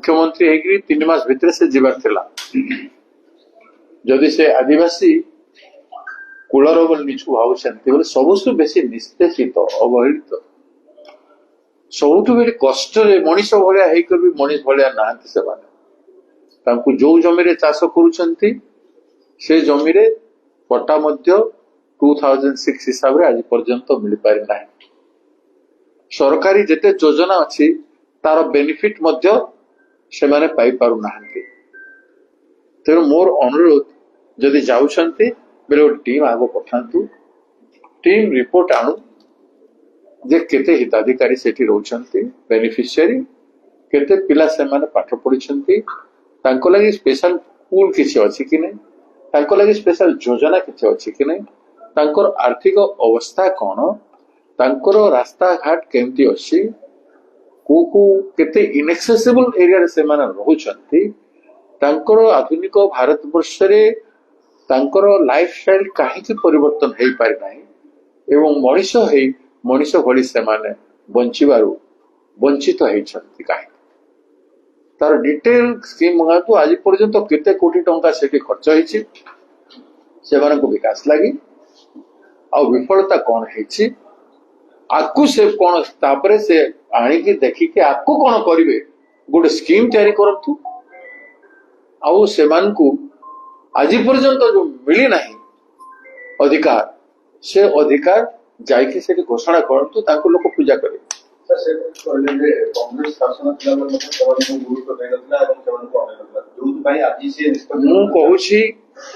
मुख्यमंत्री है 3 मास भितर से जीवार थिला जदि से आदिवासी कूलर बोल निजु भावुंट बोले सबुठ बेसी निस्तेषित अवहेलित सबुठ बे कष्ट मनीष भाया होकर भी मनीष भाया नहांती से जो जमी चाष करुँच से जमी पट्टा 2006 हिसाब से आज पर्यंत मिल पारि ना सरकारी जिते योजना अच्छी तार बेनिफिट से माने पाई पारु नाहंती तेणु मोर अनुरोध जदि जाउछंती बेले टीम आगो पठांतु टीम रिपोर्ट आणु जे केते हिताधिकारी सेठी रहउछंती बेनिफिशियरी केते पिला से माने पाठ पढिछंती तांको लागि स्पेशल पूल किछि अछि कि नै तांको लागि स्पेशल योजना किछि अछि कि नै तांकर आर्थिक अवस्था कोन तांकर रास्ता घाट केमती अछि को केते इनएक्सेसिबल एरिया रे से माने रहउछंती तांकर आधुनिक भारत वर्ष रे तांकर लाइफस्टाइल काहे परिवर्तन हेई पारि नाही एवं मनीष भली से माने बंचिबारु वंचित हेइछंती काहे तार डिटेल स्कीम मंगातु आज पर्यंत केते कोटी टंका सेठी खर्च हेछि से माने को विकास लागि आ विफलता कोन हेछि आकु से कोन तापरे से आनी की देखि के आकु कोन करिवे गोटे स्कीम तयारी करतु आउ सेमान को आज पर्यंत जो मिली नहीं अधिकार से अधिकार जाइए से घोषणा करतु तांको लोक पूजा करे कांग्रेस शासन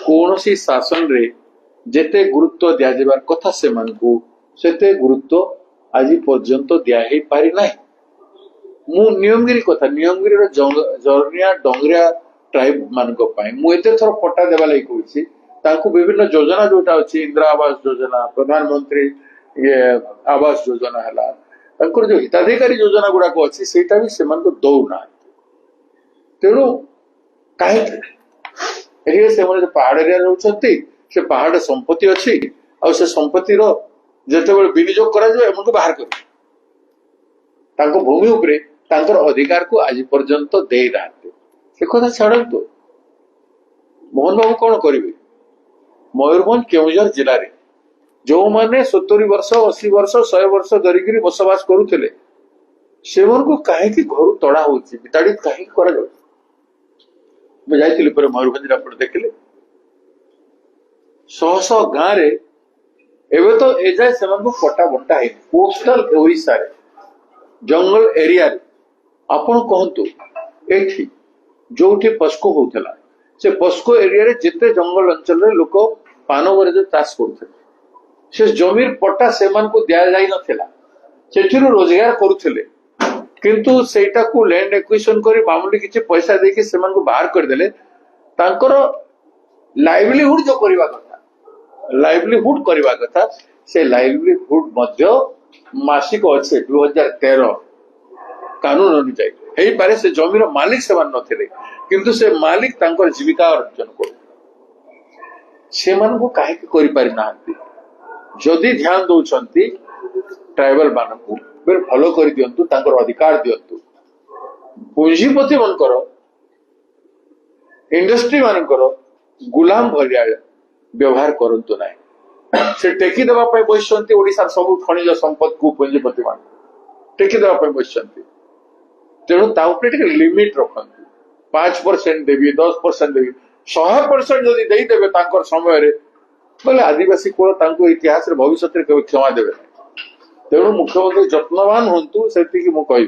कौन शासन रे जेते गुरुत्व दिया जाबार कथा से मान को सेते गुरुत्व आज पर्यंत दिया ही पारि नाही मु नियमगिरी कथा नियमगिरी रो जरनिया डंगरिया ट्राइब मान को पाए मु एते थोर पट्टा देबा लागि कहूची तांको विभिन्न योजना जोटा अछि इंदिरा आवास योजना प्रधानमंत्री ये आवास योजना हला तांकर जो हिताधिकारी योजना गुडा को अछि सेटा भी सेमान को दौ ना तेणु काहे एरिया से मन पहाड़ एरिया रहउछंती से पहाड़ संपत्ति अछि आ से संपत्ति रो जते बेल विनियोग करा जो एमन को बाहर कर तांको भूमि उपरे तांकर अधिकार को आज पर्यंत देई रहते से कथा छाड़तु मोहन बाबू कौन करेंगे मयूरभंज केउझर जिले में जो माने 70 वर्ष 80 वर्ष 100 वर्ष धरिकी बसवास करुले से कहीं घर तड़ा होताड़ित कहीं जाइली मयूरभंज आप देखिले शह शह गाँव रे एवं तो एजाए से पट्टा बंटा है कोस्टल ओडिशा रे जंगल एरिया रे आपण कहतु एठी जोठी पस्को होता से पस्को एरिया रे जिते जंगल अंचल रे लोक पान बरज चाष करुले से जमीर पट्टा से को दिया जाई नथिला सेठिरु रोजगार करुले किंतु सेटा को लैंड एक्विजिशन करी मामूली किछि पैसा देके से को बाहर कर देले तांकर लाइवलीहुड जो करबा कथा से लाइवलीहुड मध्य मासिक अच्छे 2013 कानून अनुसार हेई पारे से जमीर मालिक से मान नथिले किंतु से मालिक तांकर जीविका अर्जन कर से मान को काहे के करि पारि नाहंती जदि ध्यान दउछंती ट्राइबल मानकू फिर भलो कर दियंतु तांकर अधिकार दियंतु पूंजीपति मनकर इंडस्ट्री मानकर गुलाम भलिया व्यवहार करंतु नाही से टेकी देबा पय बसंती ओडिसा सब खनिज संपद को पूंजीपति मान टेकी देबा पय बसंती तेणु ता ऊपर लिमिट रखंतु 5% देवी 10% देवी 100% जदि देई देबे तांकर समय रे बोले आदिवासी को तांको इतिहास रे भविष्य रे क्षमा देबे तेणु मुख्यमंत्री जत्नवान होंतु सेति कि मु कहि